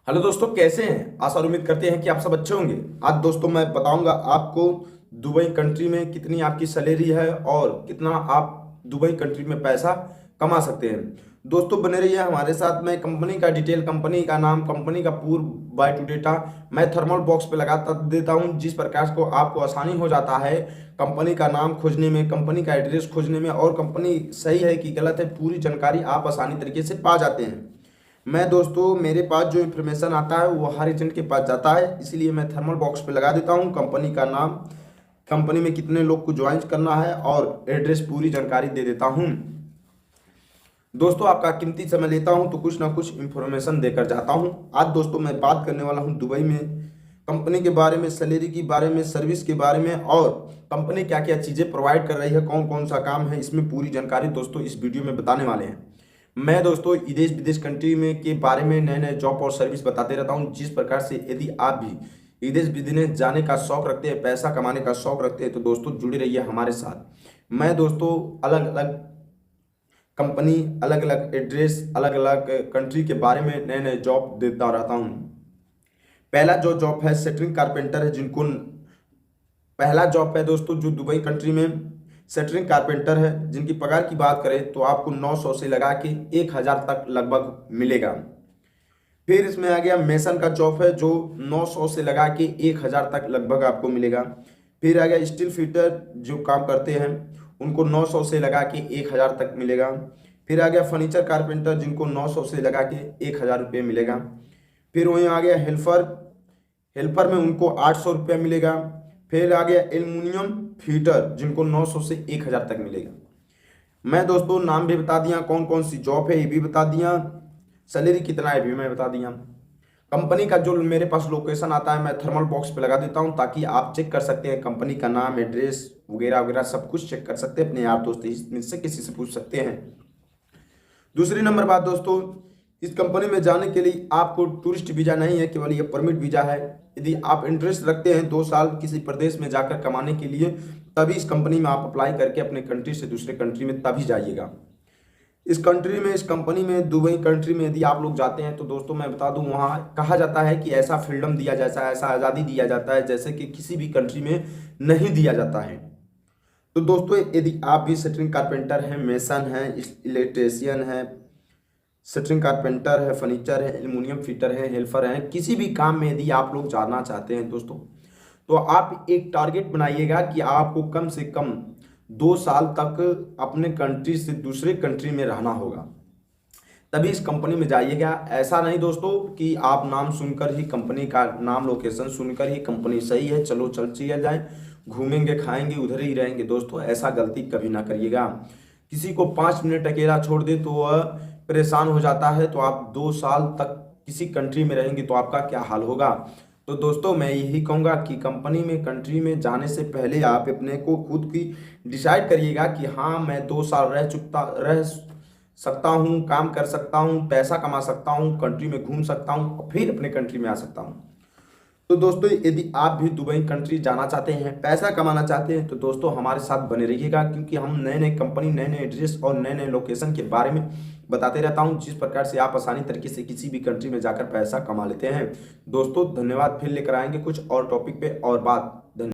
Hello दोस्तों, कैसे हैं? आशा और उम्मीद करते हैं कि आप सब अच्छे होंगे। आज दोस्तों मैं बताऊंगा आपको दुबई कंट्री में कितनी आपकी सैलरी है और कितना आप दुबई कंट्री में पैसा कमा सकते हैं। दोस्तों बने रहिए हमारे साथ में। कंपनी का डिटेल, कंपनी का नाम, कंपनी का पूर्ण बायोडाटा मैं थर्मल बॉक्स पे लगा देता हूं, जिस प्रकार को आपको आसानी हो जाता है कंपनी का नाम खोजने में, कंपनी का एड्रेस खोजने में और कंपनी सही है कि गलत है पूरी जानकारी आप आसानी तरीके से पा जाते हैं। मैं दोस्तों मेरे पास जो इन्फॉर्मेशन आता है वो हर एजेंट के पास जाता है, इसलिए मैं थर्मल बॉक्स पे लगा देता हूँ कंपनी का नाम, कंपनी में कितने लोग को ज्वाइन करना है और एड्रेस पूरी जानकारी दे देता हूँ। दोस्तों आपका कीमती समय लेता हूँ तो कुछ ना कुछ इन्फॉर्मेशन देकर जाता हूँ। आज दोस्तों मैं बात करने वाला हूँ दुबई में कंपनी के बारे में, सैलरी के बारे में, सर्विस के बारे में और कंपनी क्या क्या चीज़ें प्रोवाइड कर रही है, कौन कौन सा काम है, इसमें पूरी जानकारी दोस्तों इस वीडियो में बताने वाले हैं। मैं दोस्तों विदेश विदेश कंट्री में के बारे में नए नए जॉब और सर्विस बताते रहता हूं, जिस प्रकार से यदि आप भी विदेश विदेश जाने का शौक रखते हैं, पैसा कमाने का शौक रखते हैं तो दोस्तों जुड़े रहिए हमारे साथ। मैं दोस्तों अलग अलग कंपनी, अलग अलग एड्रेस, अलग अलग कंट्री के बारे में नए नए जॉब देता रहता हूँ। पहला जो जॉब है सेटरिंग कारपेंटर है, जिनको पहला जॉब है दोस्तों जो दुबई कंट्री में सेटरिंग कारपेंटर है, जिनकी पगार की बात करें तो आपको 900 से लगा के 1000 तक लगभग मिलेगा। फिर इसमें आ गया मेसन का जॉब है, जो 900 से लगा के 1000 तक लगभग आपको मिलेगा। फिर आ गया स्टील फिटर, जो काम करते हैं उनको 900 से लगा के 1000 तक मिलेगा। फिर आ गया फर्नीचर कारपेंटर, जिनको 900 से लगा के 1000 रुपये मिलेगा। फिर वहीं आ गया हेल्पर, हेल्पर में उनको 800 रुपया मिलेगा। फिर आ गया एल्युमिनियम फीटर, जिनको 900 से 1000 तक मिलेगा। मैं दोस्तों नाम भी बता दिया, कौन कौन सी जॉब है ये भी बता दिया, सैलरी कितना है भी मैं बता दिया। कंपनी का जो मेरे पास लोकेशन आता है मैं थर्मल बॉक्स पे लगा देता हूं, ताकि आप चेक कर सकते हैं कंपनी का नाम, एड्रेस वगैरह वगैरह सब कुछ चेक कर सकते हैं, अपने यार दोस्त इससे किसी से पूछ सकते हैं। दूसरी नंबर बात दोस्तों, इस कंपनी में जाने के लिए आपको टूरिस्ट वीजा नहीं है, केवल ये परमिट वीजा है। यदि आप इंटरेस्ट रखते हैं 2 साल किसी प्रदेश में जाकर कमाने के लिए, तभी इस कंपनी में आप अप्लाई करके अपने कंट्री से दूसरे कंट्री में तभी जाइएगा। इस कंट्री में, इस कंपनी में, दुबई कंट्री में यदि आप लोग जाते हैं तो दोस्तों मैं बता दूं, वहाँ कहा जाता है कि ऐसा फ्रीडम दिया जाता है, ऐसा आज़ादी दिया जाता है जैसे कि किसी भी कंट्री में नहीं दिया जाता है। तो दोस्तों यदि आप भी सेटरिंग कारपेंटर हैं, मेसन हैं, इलेक्ट्रीशियन हैं, सेटरिंग कारपेंटर है, फर्नीचर है, एल्युमिनियम फिटर है, हेल्पर है, किसी भी काम में यदि आप लोग जाना चाहते हैं दोस्तों, तो आप एक टारगेट बनाइएगा कि आपको कम से कम 2 साल तक अपने कंट्री से दूसरे कंट्री में रहना होगा, तभी इस कंपनी में जाइएगा। ऐसा नहीं दोस्तों कि आप नाम सुनकर ही, कंपनी का नाम, लोकेशन सुनकर ही कंपनी सही है चलो चल चलिए जाए, घूमेंगे खाएंगे उधर ही रहेंगे, दोस्तों ऐसा गलती कभी ना करिएगा। किसी को 5 मिनट अकेला छोड़ दे तो वह परेशान हो जाता है, तो आप 2 साल तक किसी कंट्री में रहेंगे तो आपका क्या हाल होगा। तो दोस्तों मैं यही कहूँगा कि कंपनी में, कंट्री में जाने से पहले आप अपने को खुद की डिसाइड करिएगा कि हाँ मैं 2 साल रह सकता हूँ, काम कर सकता हूँ, पैसा कमा सकता हूँ, कंट्री में घूम सकता हूँ और फिर अपने कंट्री में आ सकता हूँ। तो दोस्तों यदि आप भी दुबई कंट्री जाना चाहते हैं, पैसा कमाना चाहते हैं, तो दोस्तों हमारे साथ बने रहिएगा, क्योंकि हम नए नए कंपनी, नए नए एड्रेस और नए नए लोकेशन के बारे में बताते रहता हूं, जिस प्रकार से आप आसानी तरीके से किसी भी कंट्री में जाकर पैसा कमा लेते हैं। दोस्तों धन्यवाद, फिर लेकर आएंगे कुछ और टॉपिक पे और बात।